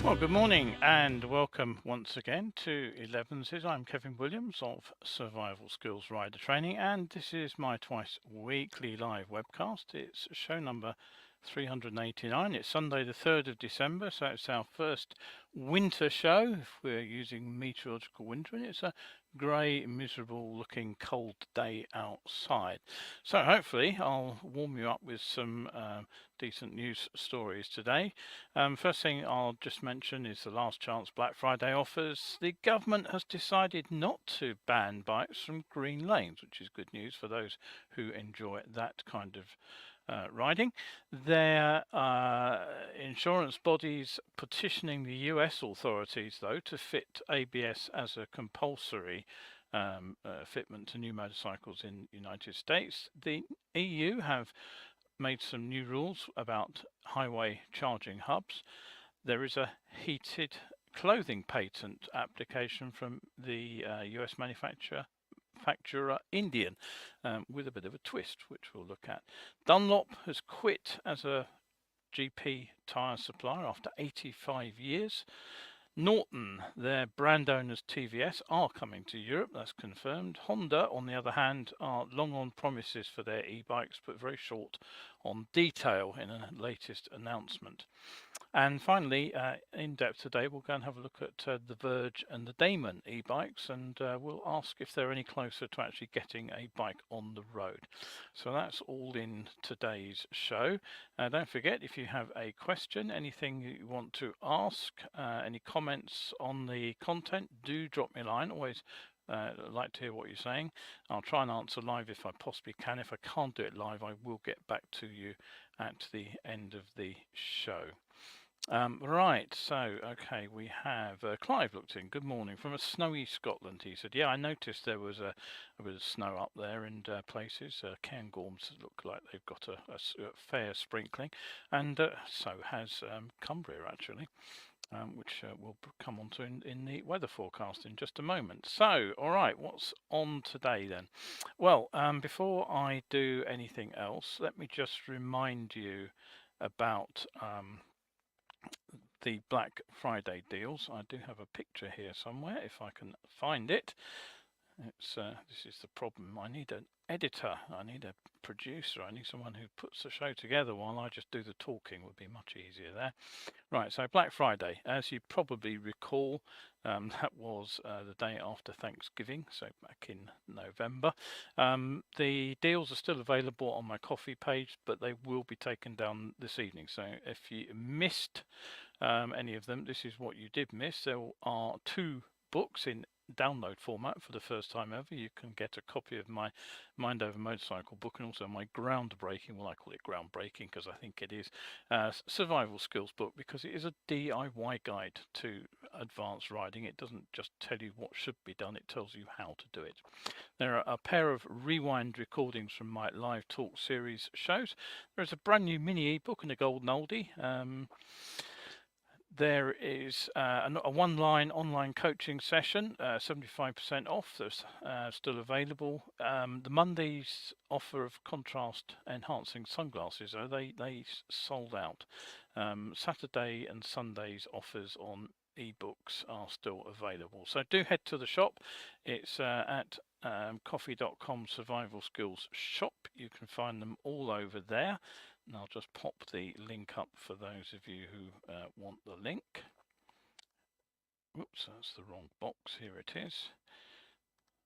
Well, good morning and welcome once again to Elevenses. I'm Kevin Williams of Survival Skills Rider Training, and this is my twice weekly live webcast. It's show number 389. It's Sunday the 3rd of December, so it's our first winter show if we're using meteorological winter, and it's a grey, miserable looking cold day outside. So hopefully I'll warm you up with some decent news stories today. First thing I'll just mention is the last chance Black Friday offers. The government has decided not to ban bikes from green lanes, which is good news for those who enjoy that kind of riding. Their insurance bodies petitioning the US authorities, though, to fit ABS as a compulsory fitment to new motorcycles in the United States. The EU have made some new rules about highway charging hubs. There is a heated clothing patent application from the US manufacturer Indian, with a bit of a twist, which we'll look at. Dunlop has quit as a GP tyre supplier after 85 years. Norton, their brand owners TVS, are coming to Europe, that's confirmed. Honda, on the other hand, are long on promises for their e-bikes, but very short on detail in a latest announcement. And finally, in depth today, we'll go and have a look at the Verge and the Damon e-bikes, and we'll ask if they're any closer to actually getting a bike on the road. So that's all in today's show. Don't forget, if you have a question, anything you want to ask, any comments on the content, do drop me a line. Always like to hear what you're saying. I'll try and answer live if I possibly can. If I can't do it live, I will get back to you at the end of the show. Right, so okay, we have Clive looked in. Good morning from a snowy Scotland. He said, "Yeah, I noticed there was a bit of snow up there in places. Cairngorms look like they've got a fair sprinkling, and so has Cumbria actually." Which we'll come on to in the weather forecast in just a moment. So, all right, what's on today then? Well, before I do anything else, let me just remind you about the Black Friday deals. I do have a picture here somewhere if I can find it. It's this is the problem. I need an editor, I need a producer, I need someone who puts the show together while I just do the talking. Would be much easier there. Right, so Black Friday, as you probably recall, that was the day after Thanksgiving, so back in November. The deals are still available on my coffee page, but they will be taken down this evening. So if you missed any of them, this is what you did miss. There are 2 books in download format for the first time ever. You can get a copy of my Mind Over Motorcycle book and also my groundbreaking, well I call it groundbreaking because I think it is, survival skills book, because it is a DIY guide to advanced riding. It doesn't just tell you what should be done, it tells you how to do it. There are a pair of rewind recordings from my live talk series shows. There's a brand new mini ebook and a golden oldie. There is a one-line online coaching session, 75% off. That's still available. The Monday's offer of contrast enhancing sunglasses, they sold out. Saturday and Sunday's offers on ebooks are still available. So do head to the shop. It's at coffee.com survival skills shop. You can find them all over there. And I'll just pop the link up for those of you who want the link. Oops, that's the wrong box. Here it is.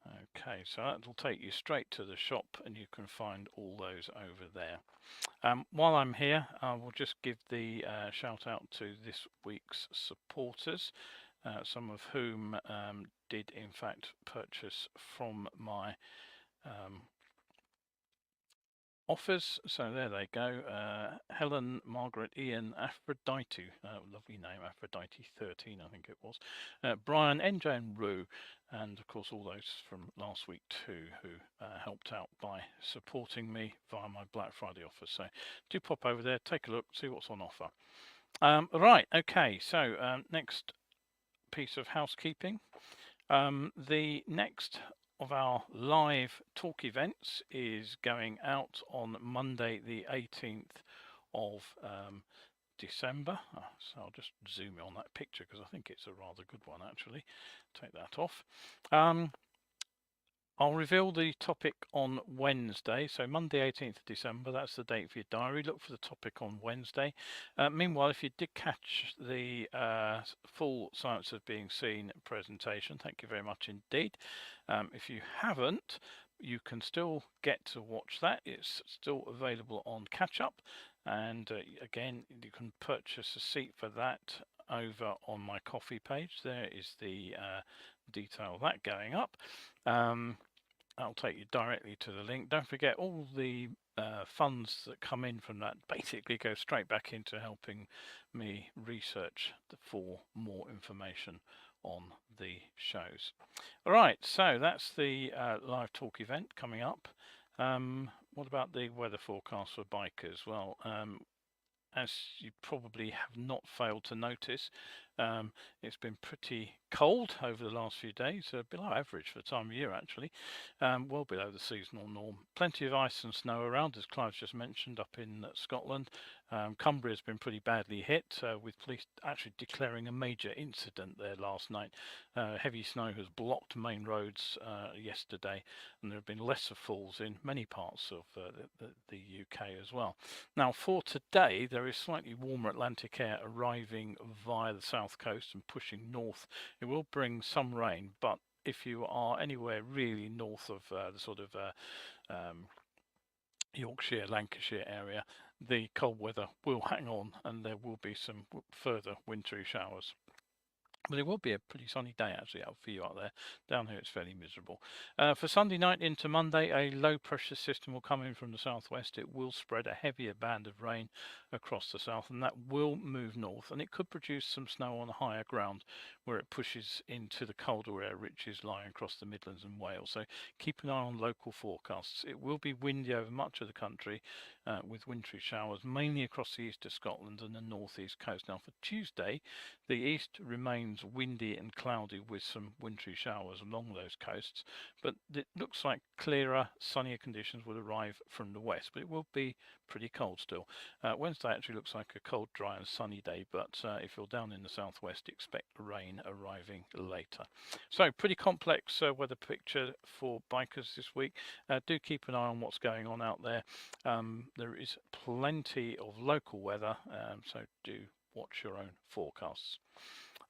Okay, so that'll take you straight to the shop and you can find all those over there. While I'm here, I will just give the shout out to this week's supporters, some of whom did in fact purchase from my offers. So there they go. Helen, Margaret, Ian, Aphrodite, lovely name, Aphrodite 13 I think it was, Brian, NJ and Rue, and of course all those from last week too who helped out by supporting me via my Black Friday offer. So do pop over there, take a look, see what's on offer. Right, okay, so next piece of housekeeping. The next of our live talk events is going out on Monday the 18th of December. So I'll just zoom in on that picture because I think it's a rather good one actually. Take that off. I'll reveal the topic on Wednesday, so Monday 18th of December, that's the date for your diary. Look for the topic on Wednesday. Meanwhile, if you did catch the full Science of Being Seen presentation, thank you very much indeed. If you haven't, you can still get to watch that. It's still available on Catch Up, and again, you can purchase a seat for that over on my coffee page. There is the detail of that going up. I'll take you directly to the link. Don't forget, all the funds that come in from that basically go straight back into helping me research for more information on the shows. All right, so that's the live talk event coming up. What about the weather forecast for bikers? Well, as you probably have not failed to notice, it's been pretty cold over the last few days, below average for the time of year actually, well below the seasonal norm. Plenty of ice and snow around, as Clive's just mentioned, up in Scotland. Cumbria has been pretty badly hit, with police actually declaring a major incident there last night. Heavy snow has blocked main roads yesterday, and there have been lesser falls in many parts of the UK as well. Now for today, there is slightly warmer Atlantic air arriving via the south coast and pushing north. It will bring some rain, but if you are anywhere really north of the sort of Yorkshire, Lancashire area, the cold weather will hang on and there will be some further wintry showers. But it will be a pretty sunny day actually out for you out there. Down here it's fairly miserable. For Sunday night into Monday, a low pressure system will come in from the southwest. It will spread a heavier band of rain across the south, and that will move north, and it could produce some snow on higher ground where it pushes into the colder air reaches lying across the Midlands and Wales. So keep an eye on local forecasts. It will be windy over much of the country, with wintry showers mainly across the east of Scotland and the northeast coast. Now for Tuesday, the east remains windy and cloudy with some wintry showers along those coasts, but it looks like clearer, sunnier conditions will arrive from the west, but it will be pretty cold still. Wednesday actually looks like a cold, dry and sunny day, but if you're down in the southwest, expect rain arriving later. So pretty complex weather picture for bikers this week. Do keep an eye on what's going on out there. There is plenty of local weather, so do watch your own forecasts.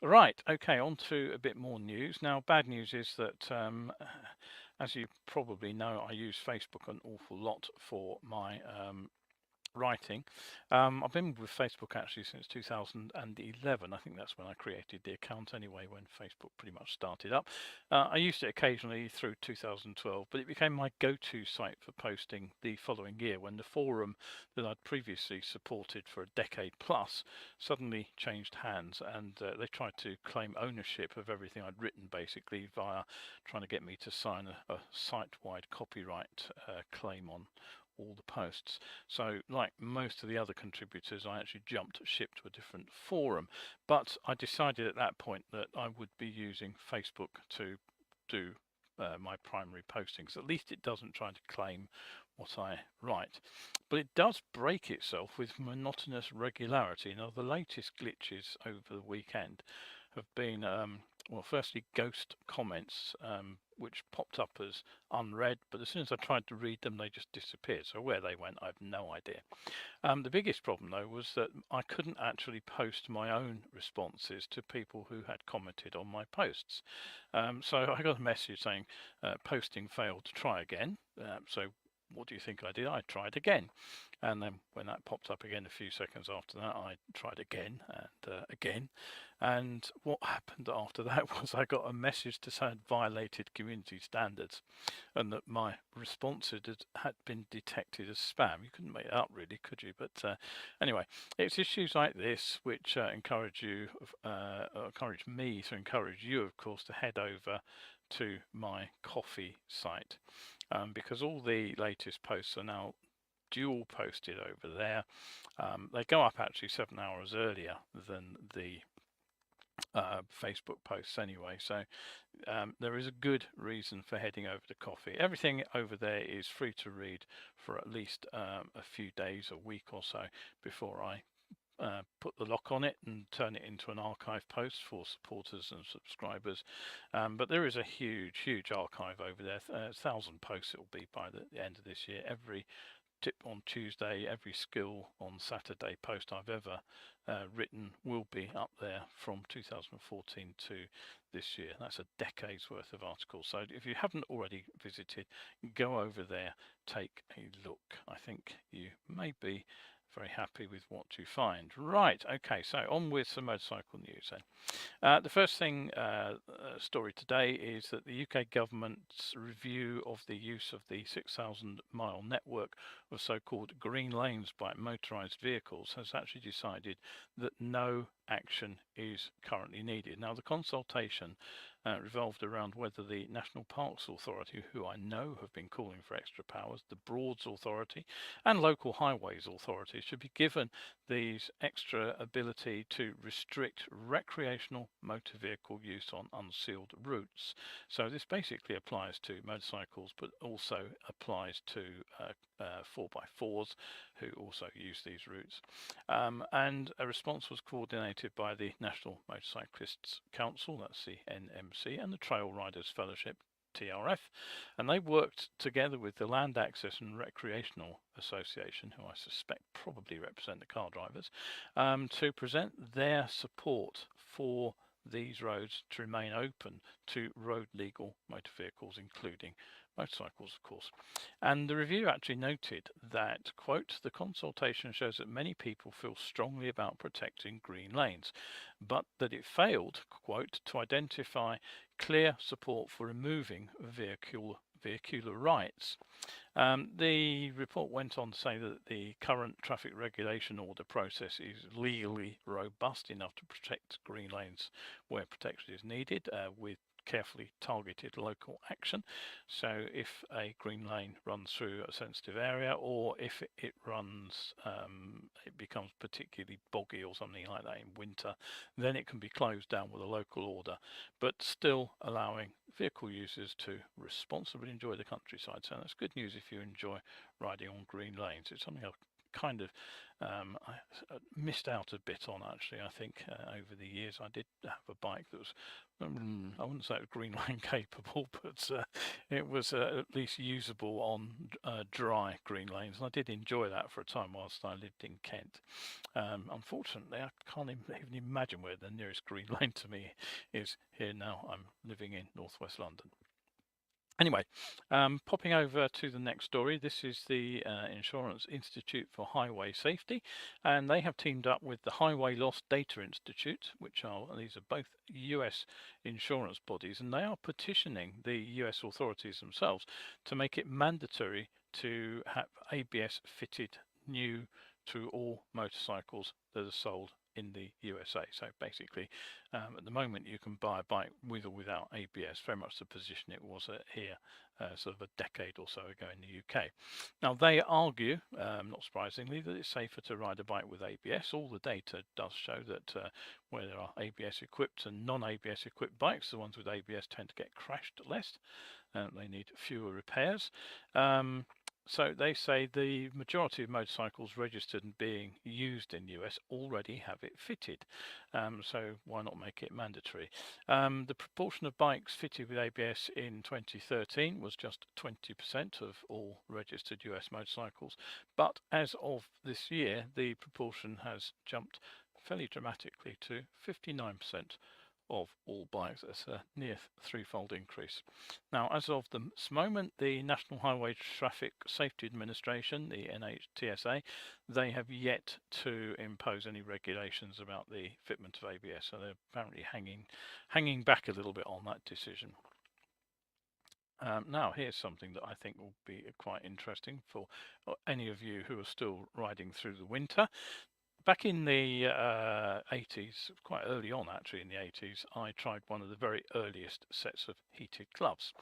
Right, okay, on to a bit more news. Now, bad news is that, as you probably know, I use Facebook an awful lot for my writing. I've been with Facebook actually since 2011. I think that's when I created the account anyway, when Facebook pretty much started up. I used it occasionally through 2012, but it became my go-to site for posting the following year when the forum that I'd previously supported for a decade plus suddenly changed hands, and they tried to claim ownership of everything I'd written, basically via trying to get me to sign a site-wide copyright claim on all the posts. So like most of the other contributors, I actually jumped ship to a different forum, but I decided at that point that I would be using Facebook to do my primary postings. At least it doesn't try to claim what I write, but it does break itself with monotonous regularity. Now the latest glitches over the weekend have been well, firstly ghost comments, which popped up as unread, but as soon as I tried to read them, they just disappeared. So where they went, I have no idea. The biggest problem though was that I couldn't actually post my own responses to people who had commented on my posts. So I got a message saying posting failed, to try again. So what do you think I did? I tried again. And then when that popped up again a few seconds after that, I tried again and again. And what happened after that was I got a message to say I'd violated community standards and that my responses had been detected as spam. You couldn't make it up really, could you? But anyway, it's issues like this which encourage me to encourage you, of course, to head over to my coffee site, because all the latest posts are now dual posted over there. They go up actually 7 hours earlier than the Facebook posts anyway, so there is a good reason for heading over to coffee. Everything over there is free to read for at least a few days, a week or so, before I put the lock on it and turn it into an archive post for supporters and subscribers. But there is a huge archive over there, 1,000 posts it will be by the end of this year. Every tip on Tuesday, every skill on Saturday post I've ever written will be up there from 2014 to this year. That's a decade's worth of articles. So if you haven't already visited, go over there, take a look. I think you may be very happy with what you find. Right, okay, so on with some motorcycle news then. The first story today is that the UK government's review of the use of the 6,000-mile network of so-called green lanes by motorised vehicles has actually decided that no action is currently needed. Now, the consultation revolved around whether the National Parks Authority, who I know have been calling for extra powers, the Broads Authority and local highways authorities should be given these extra ability to restrict recreational motor vehicle use on unsealed routes. So this basically applies to motorcycles, but also applies to 4x4s who also use these routes. And a response was coordinated by the National Motorcyclists Council, that's the NMC, and the Trail Riders Fellowship, TRF, and they worked together with the Land Access and Recreational Association, who I suspect probably represent the car drivers, to present their support for these roads to remain open to road legal motor vehicles, including motorcycles, of course. And the review actually noted that, quote, the consultation shows that many people feel strongly about protecting green lanes, but that it failed, quote, to identify clear support for removing vehicular rights. The report went on to say that the current traffic regulation order process is legally robust enough to protect green lanes where protection is needed, with carefully targeted local action. So if a green lane runs through a sensitive area, or if it runs, it becomes particularly boggy or something like that in winter, then it can be closed down with a local order, but still allowing vehicle users to responsibly enjoy the countryside. So that's good news if you enjoy riding on green lanes. It's something I've kind of I missed out a bit on, actually. I think over the years I did have a bike that was, I wouldn't say it was green lane capable, but it was at least usable on dry green lanes, and I did enjoy that for a time whilst I lived in Kent. Unfortunately, I can't even imagine where the nearest green lane to me is here now. I'm living in northwest London. Anyway, popping over to the next story, this is the Insurance Institute for Highway Safety, and they have teamed up with the Highway Loss Data Institute, these are both US insurance bodies, and they are petitioning the US authorities themselves to make it mandatory to have ABS fitted new to all motorcycles that are sold in the USA. So basically, at the moment you can buy a bike with or without ABS, very much the position it was here sort of a decade or so ago in the UK. Now they argue, not surprisingly, that it's safer to ride a bike with ABS. All the data does show that where there are ABS equipped and non-ABS equipped bikes, the ones with ABS tend to get crashed less. They need fewer repairs. So they say the majority of motorcycles registered and being used in the US already have it fitted. So why not make it mandatory? The proportion of bikes fitted with ABS in 2013 was just 20% of all registered US motorcycles. But as of this year, the proportion has jumped fairly dramatically to 59% of all bikes. That's a near threefold increase. Now, as of this moment, the National Highway Traffic Safety Administration, the NHTSA, they have yet to impose any regulations about the fitment of ABS, so they're apparently hanging back a little bit on that decision. Now, here's something that I think will be quite interesting for any of you who are still riding through the winter. Back in the 80s, quite early on actually in the 80s, I tried one of the very earliest sets of heated gloves.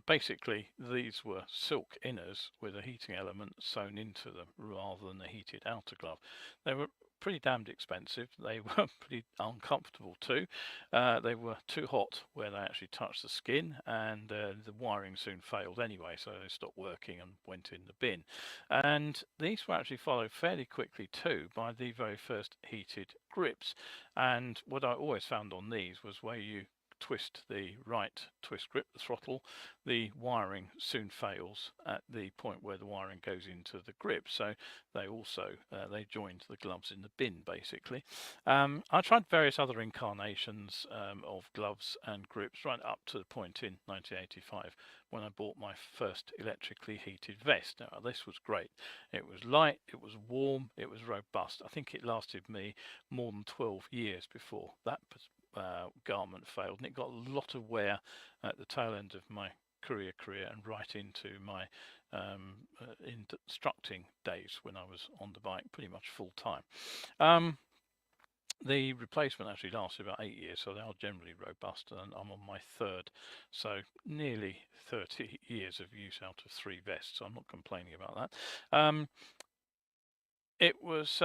Basically, these were silk inners with a heating element sewn into them rather than a heated outer glove. They were pretty damned expensive. They were pretty uncomfortable too. They were too hot where they actually touched the skin, and the wiring soon failed anyway, so they stopped working and went in the bin. And these were actually followed fairly quickly too by the very first heated grips. And what I always found on these was where you twist the right twist grip, the throttle, the wiring soon fails at the point where the wiring goes into the grip. So they also they joined the gloves in the bin basically. I tried various other incarnations of gloves and grips right up to the point in 1985 when I bought my first electrically heated vest. Now this was great. It was light, it was warm, it was robust. I think it lasted me more than 12 years before that garment failed, and it got a lot of wear at the tail end of my career and right into my instructing days when I was on the bike pretty much full time. The replacement actually lasted about 8 years, so they are generally robust, and I'm on my third, so nearly 30 years of use out of 3 vests, so I'm not complaining about that. It was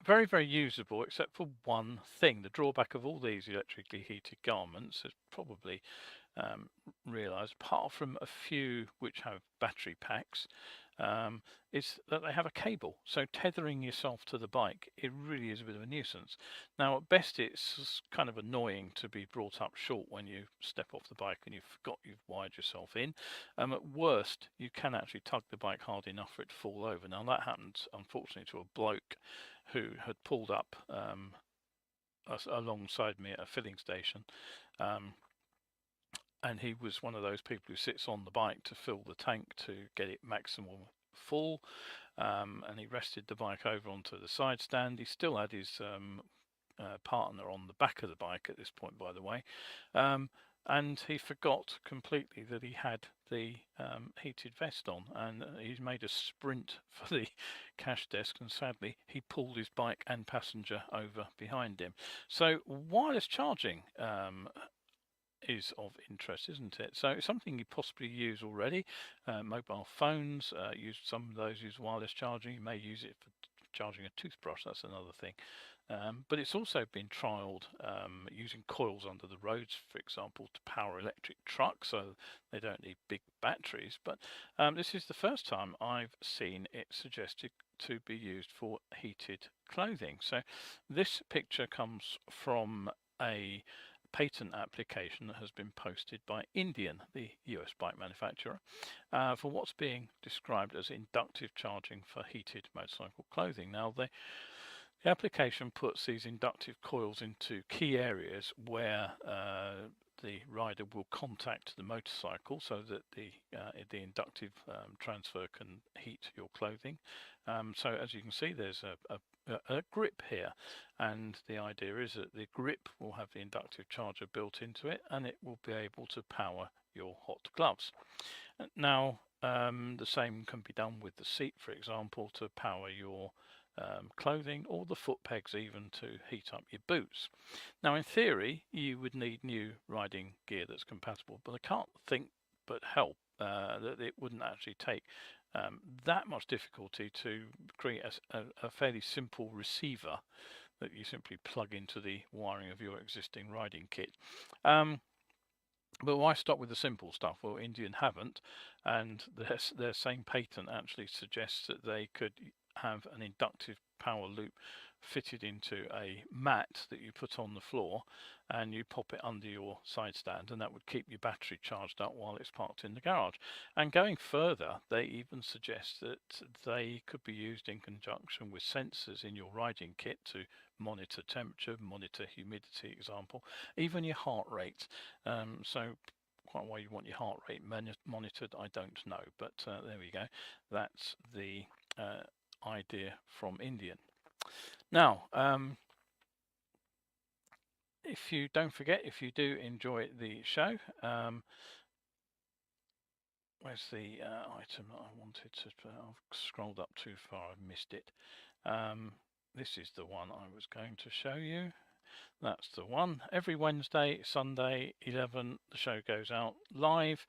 very, very usable, except for one thing. The drawback of all these electrically heated garments is probably realised, apart from a few which have battery packs, is that they have a cable. So tethering yourself to the bike, it really is a bit of a nuisance. Now at best it's kind of annoying to be brought up short when you step off the bike and you've forgot you've wired yourself in. At worst you can actually tug the bike hard enough for it to fall over. Now that happened unfortunately to a bloke who had pulled up alongside me at a filling station. And he was one of those people who sits on the bike to fill the tank to get it maximum full, and he rested the bike over onto the side stand. He still had his partner on the back of the bike at this point, by the way, and he forgot completely that he had the heated vest on, and he's made a sprint for the cash desk, and sadly he pulled his bike and passenger over behind him. So wireless charging is of interest, isn't it? So it's something you possibly use already. Mobile phones some of those use wireless charging. You may use it for charging a toothbrush, that's another thing. But it's also been trialled using coils under the roads, for example, to power electric trucks, so they don't need big batteries. But this is the first time I've seen it suggested to be used for heated clothing. So this picture comes from a patent application that has been posted by Indian, the US bike manufacturer, for what's being described as inductive charging for heated motorcycle clothing. Now the application puts these inductive coils into key areas where the rider will contact the motorcycle so that the inductive transfer can heat your clothing. So as you can see, there's a grip here, and the idea is that the grip will have the inductive charger built into it, and it will be able to power your hot gloves. Now the same can be done with the seat, for example, to power your clothing, or the foot pegs even to heat up your boots. Now in theory you would need new riding gear that's compatible, but I can't think but help that it wouldn't actually take that much difficulty to create a fairly simple receiver that you simply plug into the wiring of your existing riding kit. But why stop with the simple stuff? Well, Indian haven't, and their same patent actually suggests that they could have an inductive power loop fitted into a mat that you put on the floor, and you pop it under your side stand, and that would keep your battery charged up while it's parked in the garage. And going further, they even suggest that they could be used in conjunction with sensors in your riding kit to monitor temperature, monitor humidity, example, even your heart rate. So quite why you want your heart rate monitored, I don't know, but there we go. That's the idea from Indian. Now if you don't forget, if you do enjoy the show, where's the item that I wanted to I've scrolled up too far, I've missed it. This is the one I was going to show you. That's the one. Every Wednesday, Sunday, 11, the show goes out live.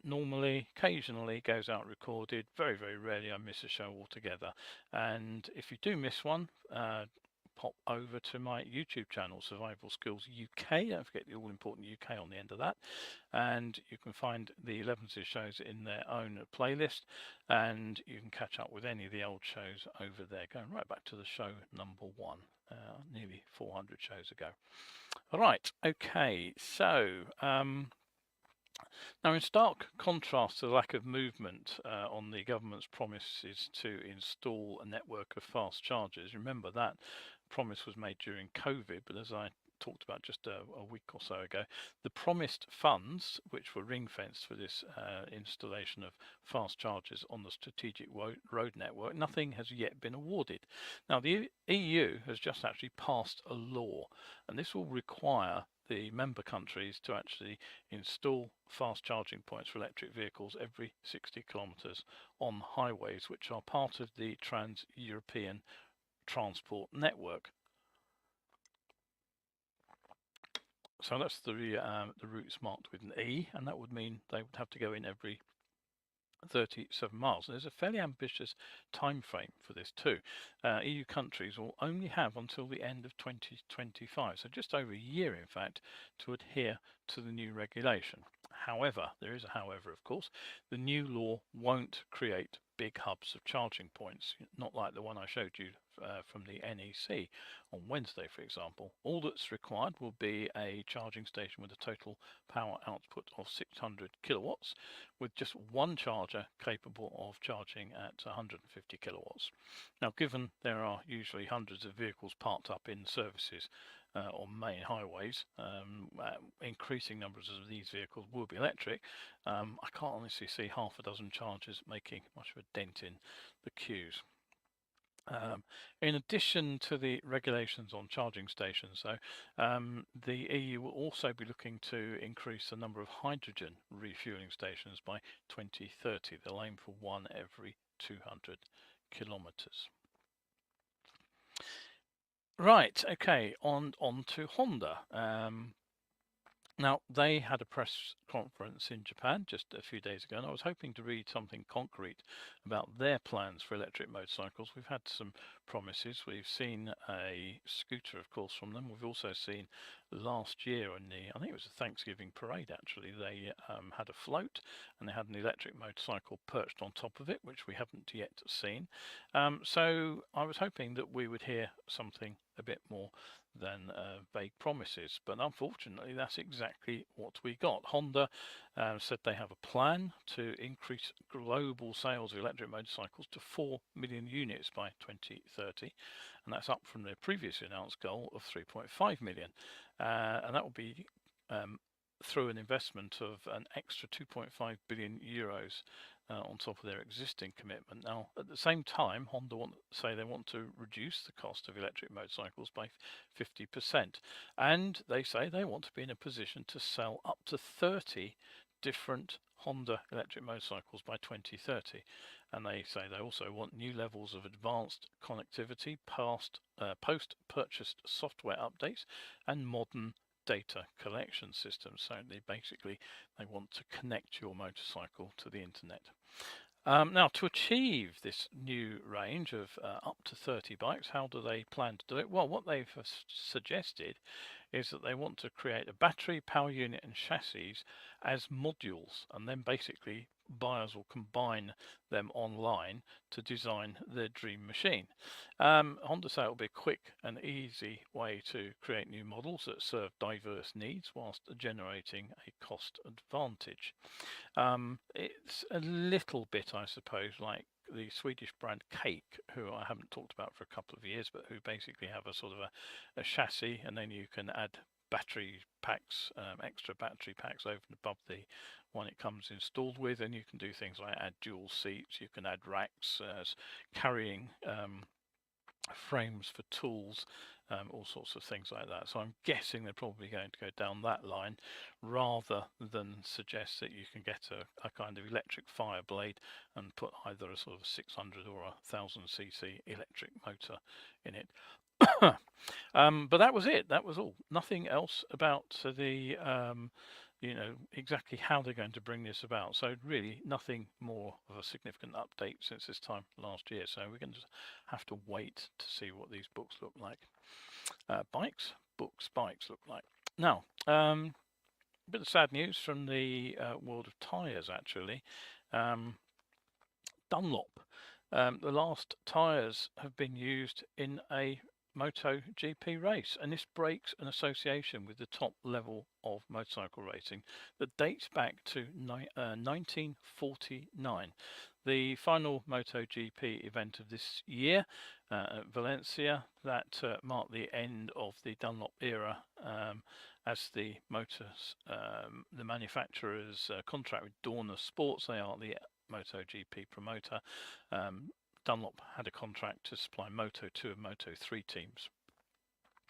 Normally, occasionally goes out recorded. Very, very rarely I miss a show altogether. And if you do miss one, pop over to my YouTube channel, Survival Skills UK. Don't forget the all-important UK on the end of that. And you can find the 11 shows in their own playlist, and you can catch up with any of the old shows over there, going right back to the show number 1, nearly 400 shows ago. All right, okay, so now in stark contrast to the lack of movement on the government's promises to install a network of fast chargers, remember that promise was made during COVID, but as I talked about just a week or so ago, the promised funds, which were ring-fenced for this installation of fast chargers on the strategic road network, nothing has yet been awarded. Now, the EU has just actually passed a law, and this will require the member countries to actually install fast charging points for electric vehicles every 60 kilometres on highways, which are part of the Trans-European Transport Network. So that's the routes marked with an E, and that would mean they would have to go in every 37 miles. There's a fairly ambitious time frame for this too. EU countries will only have until the end of 2025, so just over a year in fact, to adhere to the new regulation. However, there is a however of course, the new law won't create big hubs of charging points, not like the one I showed you from the NEC on Wednesday, for example. All that's required will be a charging station with a total power output of 600 kilowatts, with just one charger capable of charging at 150 kilowatts. Now, given there are usually hundreds of vehicles parked up in services on main highways, increasing numbers of these vehicles will be electric. I can't honestly see half a dozen chargers making much of a dent in the queues. In addition to the regulations on charging stations, though, the EU will also be looking to increase the number of hydrogen refueling stations by 2030. They'll aim for one every 200 kilometres. Right, okay, on to Honda. Now, they had a press conference in Japan just a few days ago, and I was hoping to read something concrete about their plans for electric motorcycles. We've had some promises. We've seen a scooter, of course, from them. We've also seen last year in I think it was a Thanksgiving parade, actually, they had a float, and they had an electric motorcycle perched on top of it, which we haven't yet seen. So I was hoping that we would hear something a bit more than vague promises, but unfortunately that's exactly what we got. Honda said they have a plan to increase global sales of electric motorcycles to 4 million units by 2030, and that's up from their previously announced goal of 3.5 million, and that will be through an investment of an extra 2.5 billion euros on top of their existing commitment. Now, at the same time, Honda say they want to reduce the cost of electric motorcycles by 50%, and they say they want to be in a position to sell up to 30 different Honda electric motorcycles by 2030. And they say they also want new levels of advanced connectivity, post-purchased software updates, and modern data collection systems. So they want to connect your motorcycle to the internet. Now, to achieve this new range of up to 30 bikes, how do they plan to do it? Well, what they've suggested is that they want to create a battery, power unit and chassis as modules, and then basically buyers will combine them online to design their dream machine. Honda say it will be a quick and easy way to create new models that serve diverse needs whilst generating a cost advantage. It's a little bit, I suppose, like the Swedish brand Cake, who I haven't talked about for a couple of years, but who basically have a sort of a chassis, and then you can add battery packs, extra battery packs over and above the one it comes installed with, and you can do things like add dual seats, you can add racks, carrying frames for tools, all sorts of things like that. So I'm guessing they're probably going to go down that line rather than suggest that you can get a kind of electric fire blade and put either a sort of 600 or a 1000cc electric motor in it. But that was it. That was all. Nothing else about the exactly how they're going to bring this about. So really nothing more of a significant update since this time last year. So we're going to have to wait to see what these books look like. Bikes look like. Now, a bit of sad news from the world of tyres, actually. Dunlop. The last tyres have been used in a MotoGP race, and this breaks an association with the top level of motorcycle racing that dates back to 1949. The final MotoGP event of this year at Valencia, that marked the end of the Dunlop era, as the the manufacturer's contract with Dorna Sports, they are the MotoGP promoter. Dunlop had a contract to supply Moto2 and Moto3 teams,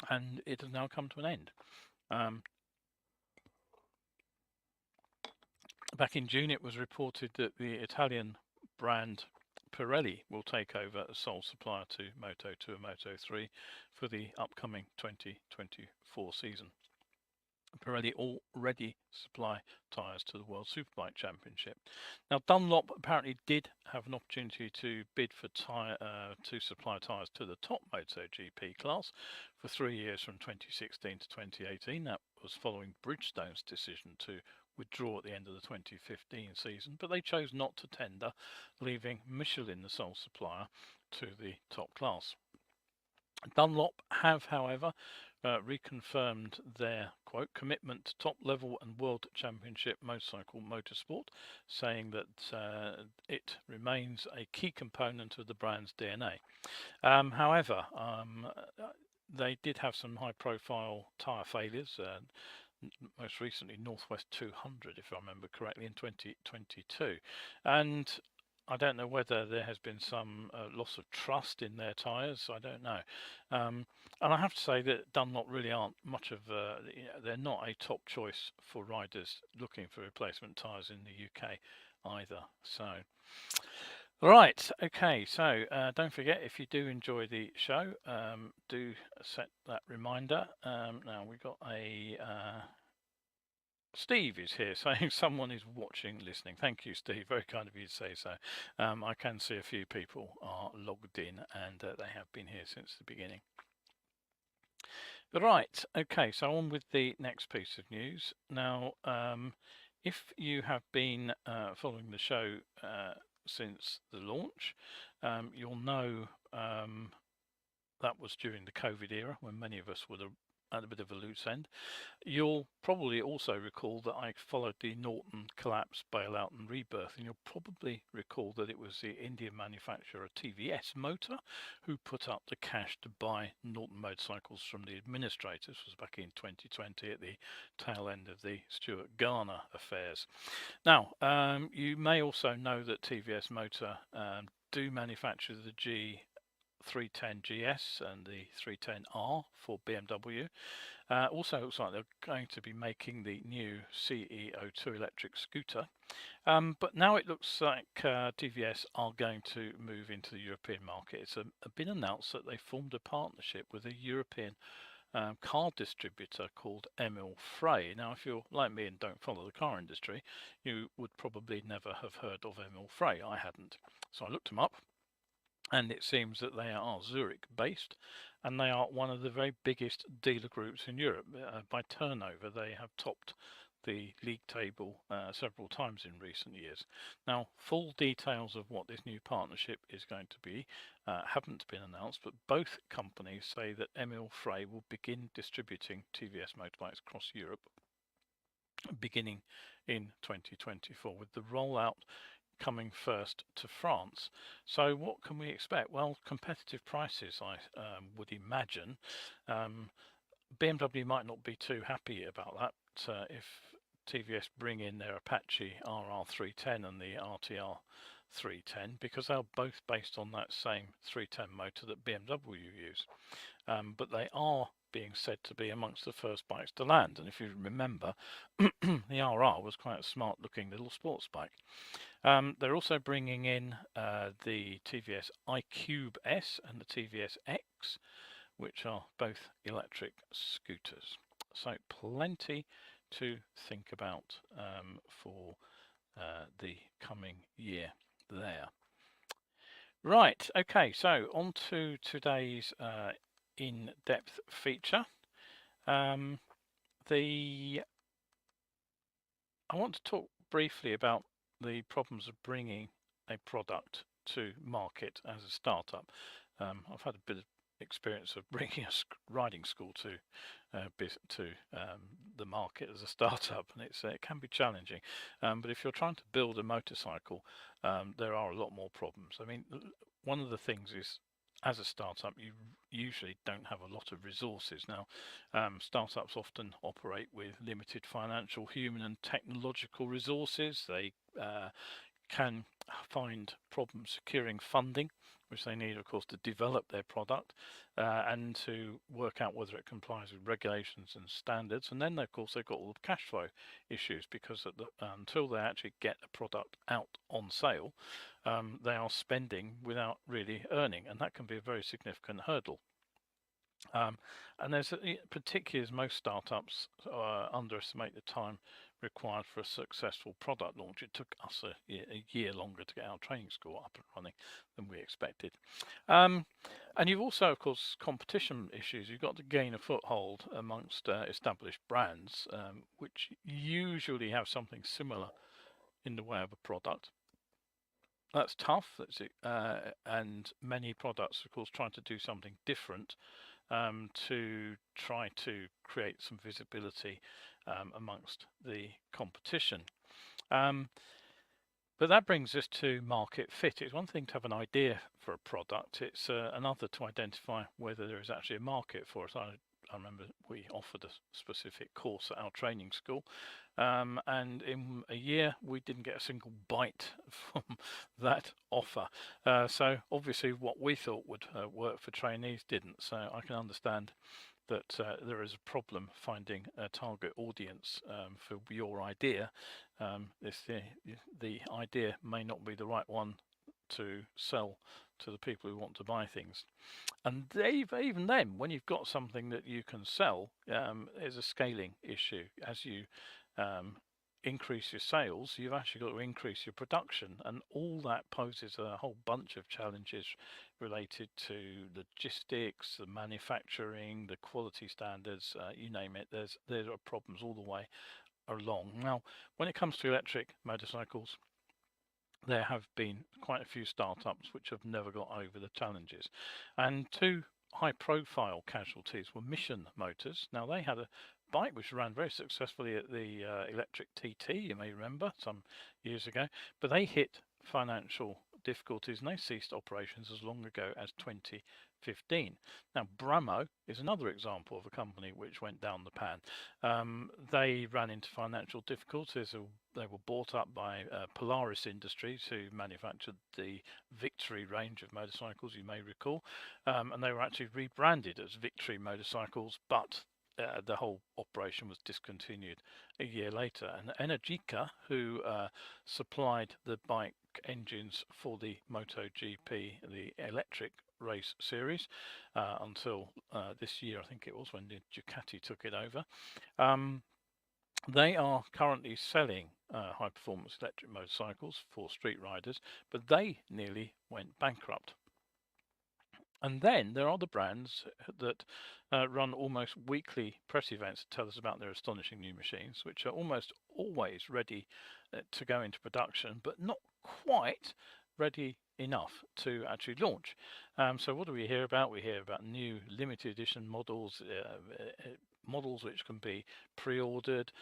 and it has now come to an end. Back in June, it was reported that the Italian brand Pirelli will take over as sole supplier to Moto2 and Moto3 for the upcoming 2024 season. Pirelli already supply tyres to the World Superbike Championship. Now, Dunlop apparently did have an opportunity to bid for to supply tyres to the top MotoGP class for 3 years from 2016 to 2018. That was following Bridgestone's decision to withdraw at the end of the 2015 season, but they chose not to tender, leaving Michelin the sole supplier to the top class. Dunlop have, however, reconfirmed their quote commitment to top level and world championship motorcycle motorsport, saying that it remains a key component of the brand's DNA. However, they did have some high profile tyre failures, most recently Northwest 200, if I remember correctly, in 2022, and I don't know whether there has been some loss of trust in their tyres. I don't know. And I have to say that Dunlop really aren't much of they're not a top choice for riders looking for replacement tyres in the UK either. So, right, okay, so don't forget, if you do enjoy the show, do set that reminder. Now we've got a Steve is here saying someone is watching, listening. Thank you, Steve. Very kind of you to say so. I can see a few people are logged in, and they have been here since the beginning. Right, okay, so on with the next piece of news. Now, if you have been following the show since the launch, you'll know that was during the COVID era when many of us were at a bit of a loose end. You'll probably also recall that I followed the Norton collapse, bailout and rebirth, and you'll probably recall that it was the Indian manufacturer TVS Motor who put up the cash to buy Norton motorcycles from the administrators. This was back in 2020 at the tail end of the Stuart Garner affairs. Now, you may also know that TVS Motor do manufacture the G310GS and the 310R for BMW. Also looks like they're going to be making the new CEO2 electric scooter. But now it looks like TVS are going to move into the European market. It's been announced that they formed a partnership with a European car distributor called Emil Frey. Now, if you're like me and don't follow the car industry, you would probably never have heard of Emil Frey. I hadn't. So I looked them up, and it seems that they are Zurich based, and they are one of the very biggest dealer groups in Europe. By turnover, they have topped the league table several times in recent years. Now, full details of what this new partnership is going to be haven't been announced, but both companies say that Emil Frey will begin distributing TVS motorbikes across Europe beginning in 2024, with the rollout coming first to France. So what can we expect? Well, competitive prices, I would imagine. BMW might not be too happy about that if TVS bring in their Apache RR310 and the RTR 310, because they're both based on that same 310 motor that BMW use. But they are being said to be amongst the first bikes to land. And if you remember, the RR was quite a smart looking little sports bike. They're also bringing in the TVS iCube S and the TVS X, which are both electric scooters. So plenty to think about for the coming year there. Right, okay, so on to today's in-depth feature. I want to talk briefly about the problems of bringing a product to market as a startup. I've had a bit of experience of bringing a riding school to the market as a startup, and it can be challenging. But if you're trying to build a motorcycle, there are a lot more problems. I mean, one of the things is, as a startup, you usually don't have a lot of resources. Now, startups often operate with limited financial, human and technological resources. They can find problems securing funding, which they need, of course, to develop their product and to work out whether it complies with regulations and standards. And then, of course, they've got all the cash flow issues, because until they actually get a product out on sale, they are spending without really earning, and that can be a very significant hurdle. And there's particularly as most startups underestimate the time required for a successful product launch. It took us a year longer to get our training school up and running than we expected. And you've also, of course, competition issues. You've got to gain a foothold amongst established brands, which usually have something similar in the way of a product. That's tough, and many products, of course, trying to do something different to try to create some visibility amongst the competition. But that brings us to market fit. It's one thing to have an idea for a product. It's another to identify whether there is actually a market for it. I remember we offered a specific course at our training school, and in a year we didn't get a single bite from that offer. So obviously what we thought would work for trainees didn't. So I can understand that there is a problem finding a target audience for your idea. The idea may not be the right one to sell to the people who want to buy things. And even then, when you've got something that you can sell, there's a scaling issue. As you increase your sales, you've actually got to increase your production, and all that poses a whole bunch of challenges related to logistics, the manufacturing, the quality standards, you name it. There are problems all the way along. Now, when it comes to electric motorcycles, there have been quite a few startups which have never got over the challenges, and two high-profile casualties were Mission Motors. Now, they had a bike which ran very successfully at the Electric TT, you may remember, some years ago, but they hit financial difficulties and they ceased operations as long ago as 2015. Now, Bramo is another example of a company which went down the pan. They ran into financial difficulties. They were bought up by Polaris Industries, who manufactured the Victory range of motorcycles, you may recall, and they were actually rebranded as Victory motorcycles, but the whole operation was discontinued a year later. And Energica, who supplied the bike engines for the MotoGP, the electric race series, until this year, I think it was, when Ducati took it over. They are currently selling high-performance electric motorcycles for street riders, but they nearly went bankrupt. And then there are the brands that run almost weekly press events to tell us about their astonishing new machines, which are almost always ready to go into production, but not quite ready enough to actually launch. So what do we hear about? We hear about new limited edition models, models which can be pre-ordered.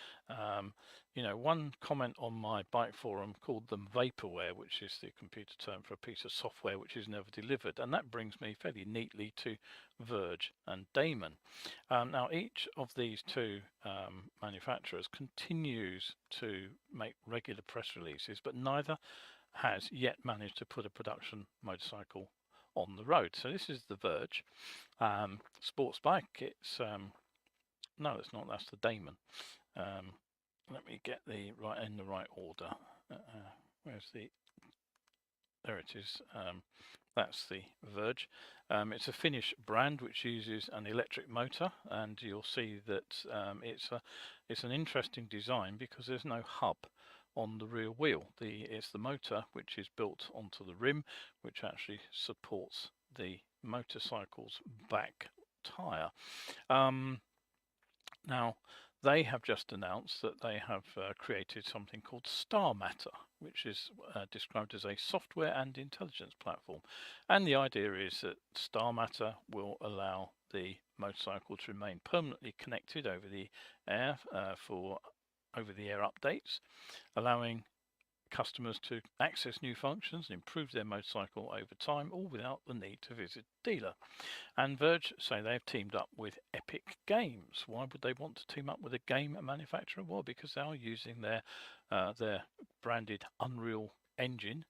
You know, one comment on my bike forum called them vaporware, which is the computer term for a piece of software which is never delivered. And that brings me fairly neatly to Verge and Damon. Now, each of these two manufacturers continues to make regular press releases, but neither has yet managed to put a production motorcycle on the road. So this is the Verge sports bike. It's no, it's not. That's the Damon. Let me get the right order. Where's the there it is. That's the Verge. It's a Finnish brand which uses an electric motor, and you'll see that it's an interesting design because there's no hub on the rear wheel. It's the motor which is built onto the rim, which actually supports the motorcycle's back tyre. Now, they have just announced that they have created something called Star Matter, which is described as a software and intelligence platform. And the idea is that Star Matter will allow the motorcycle to remain permanently connected over the air for over-the-air updates, allowing customers to access new functions and improve their motorcycle over time, all without the need to visit a dealer. And Verge say they've teamed up with Epic Games. Why would they want to team up with a game manufacturer? Well, because they are using their branded Unreal Engine,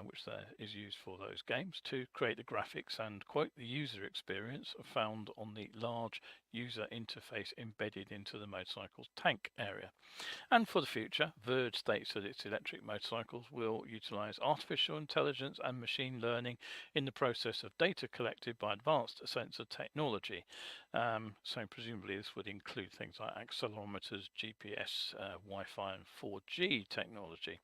which is used for those games, to create the graphics and, quote, the user experience found on the large user interface embedded into the motorcycle's tank area. And for the future, Verge states that its electric motorcycles will utilize artificial intelligence and machine learning in the process of data collected by advanced sensor technology. So presumably this would include things like accelerometers, GPS, Wi-Fi and 4G technology.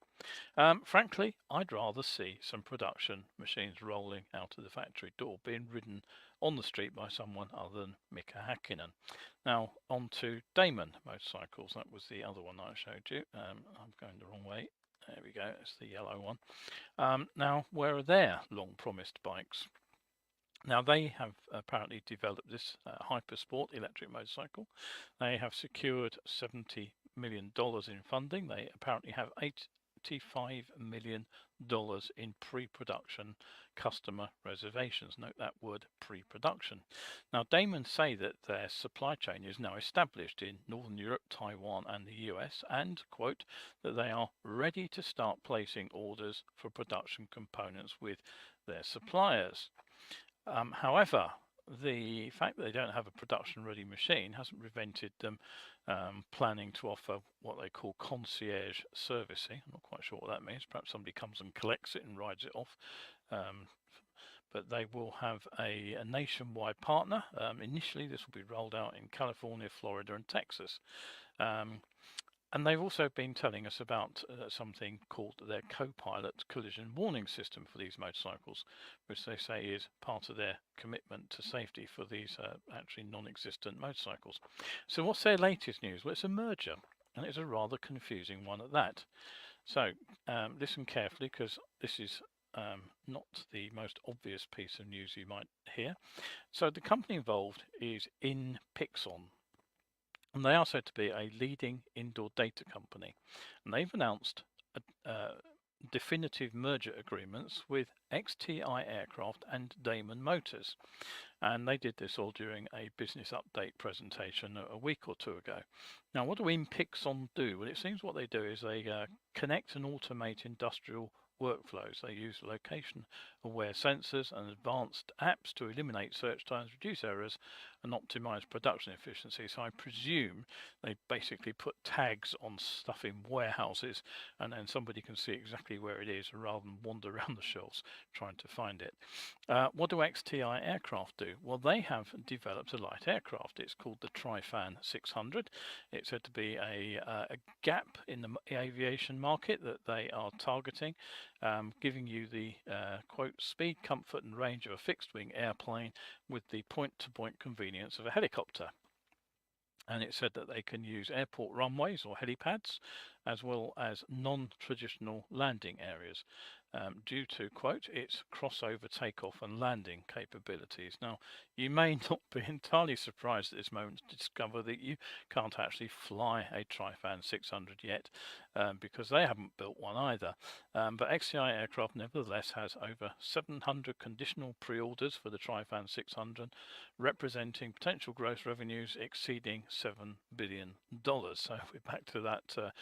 Frankly, I'd rather see some production machines rolling out of the factory door, being ridden on the street by someone other than Mika Hakkinen. Now, on to Damon motorcycles. That was the other one I showed you. I'm going the wrong way. There we go. It's the yellow one. Now, where are their long-promised bikes? Now, they have apparently developed this Hypersport electric motorcycle. They have secured $70 million in funding. They apparently have $85 million in pre-production customer reservations. Note that word, pre-production. Now, Damon say that their supply chain is now established in Northern Europe, Taiwan and the US, and, quote, that they are ready to start placing orders for production components with their suppliers. However, the fact that they don't have a production-ready machine hasn't prevented them planning to offer what they call concierge servicing. I'm not quite sure what that means. Perhaps somebody comes and collects it and rides it off. But they will have a nationwide partner. Initially, this will be rolled out in California, Florida, and Texas. And they've also been telling us about something called their co-pilot collision warning system for these motorcycles, which they say is part of their commitment to safety for these actually non-existent motorcycles. So what's their latest news? Well, it's a merger, and it's a rather confusing one at that. So listen carefully, because this is not the most obvious piece of news you might hear. So the company involved is Inpixon. And they are said to be a leading indoor data company. And they've announced definitive merger agreements with XTI Aircraft and Damon Motors. And they did this all during a business update presentation a week or two ago. Now, what do Inpixon do? Well, it seems what they do is they connect and automate industrial workflows. They use location-aware sensors and advanced apps to eliminate search times, reduce errors, and optimize production efficiency. So I presume they basically put tags on stuff in warehouses, and then somebody can see exactly where it is rather than wander around the shelves trying to find it. What do XTI Aircraft do? Well, they have developed a light aircraft. It's called the Tryfan 600. It's said to be a gap in the aviation market that they are targeting, giving you the quote, speed, comfort and range of a fixed-wing airplane with the point-to-point convenience of a helicopter. And it said that they can use airport runways or helipads, as well as non-traditional landing areas, due to, quote, its crossover takeoff and landing capabilities. Now, you may not be entirely surprised at this moment to discover that you can't actually fly a Tryfan 600 yet, because they haven't built one either. But XCI Aircraft nevertheless has over 700 conditional pre-orders for the Tryfan 600, representing potential gross revenues exceeding $7 billion. So we're back to that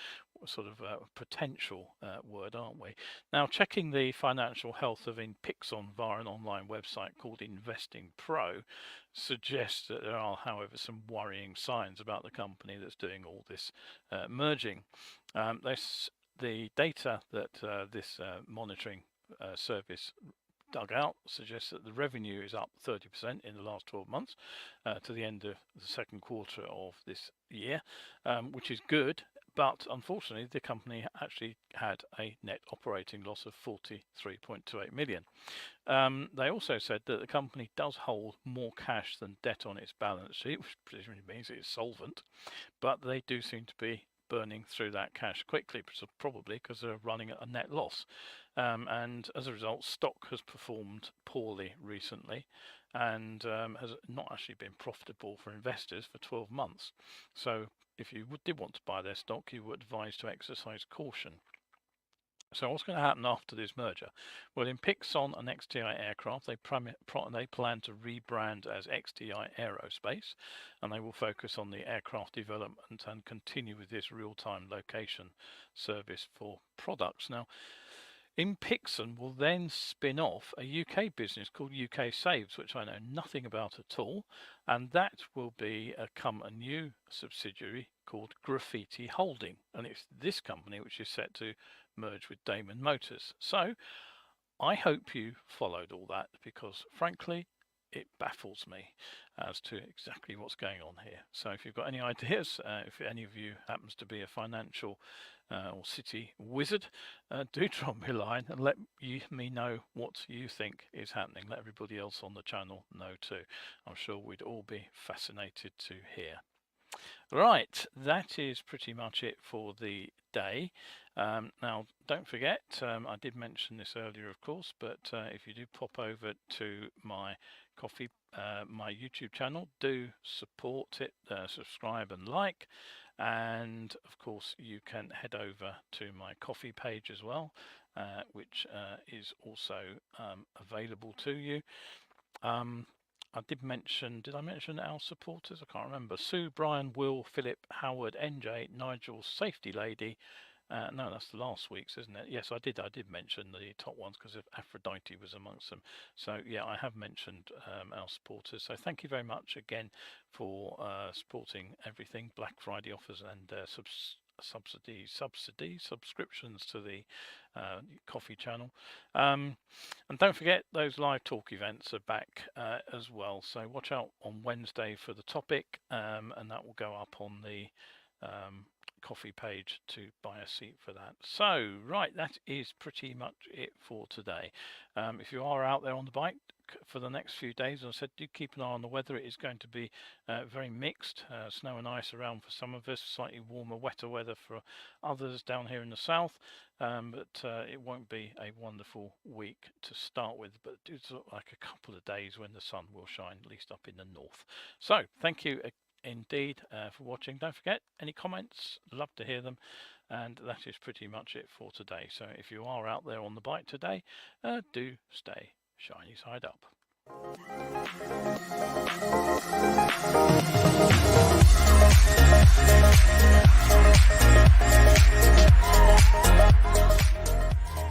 sort of potential word, aren't we? Now, checking the financial health of Inpixon via an online website called Investing Pro suggests that there are, however, some worrying signs about the company that's doing all this merging. The data that this monitoring service dug out suggests that the revenue is up 30% in the last 12 months to the end of the second quarter of this year, which is good. But unfortunately, the company actually had a net operating loss of 43.28 million. They also said that the company does hold more cash than debt on its balance sheet, which presumably means it is solvent, but they do seem to be burning through that cash quickly, probably because they're running at a net loss. And as a result, stock has performed poorly recently and has not actually been profitable for investors for 12 months. So if you did want to buy their stock, you would advise to exercise caution. So what's going to happen after this merger? Well, in Pixon and XTI Aircraft, they plan to rebrand as XTI Aerospace, and they will focus on the aircraft development and continue with this real-time location service for products. Now, in Pixon will then spin off a UK business called UK Saves, which I know nothing about at all, and that will become a new subsidiary called Graffiti Holding, and it's this company which is set to merge with Damon Motors. So I hope you followed all that, because frankly it baffles me as to exactly what's going on here. So if you've got any ideas, if any of you happens to be a financial or city wizard, do drop me a line and let me know what you think is happening. Let everybody else on the channel know too. I'm sure we'd all be fascinated to hear. Right, that is pretty much it for the day. Now, don't forget, I did mention this earlier, of course, but if you do pop over to my my YouTube channel, do support it, subscribe and like, and of course you can head over to my Ko-fi page as well, which is also available to you. Did I mention our supporters? I can't remember. Sue, Brian, Will, Philip, Howard, NJ, Nigel, Safety Lady. No, that's the last week's, isn't it? Yes, I did mention the top ones because Aphrodite was amongst them. So yeah, I have mentioned our supporters. So thank you very much again for supporting everything. Black Friday offers and subscriptions to the Ko-fi channel, and don't forget those live talk events are back as well, so watch out on Wednesday for the topic, and that will go up on the Ko-fi page to buy a seat for that. So right, that is pretty much it for today. If you are out there on the bike for the next few days, as I said, do keep an eye on the weather. It is going to be very mixed, snow and ice around for some of us, slightly warmer, wetter weather for others down here in the south, but it won't be a wonderful week to start with, but it's like a couple of days when the sun will shine, at least up in the north. So thank you indeed for watching. Don't forget, any comments, love to hear them, and that is pretty much it for today. So if you are out there on the bike today, do stay shiny side up.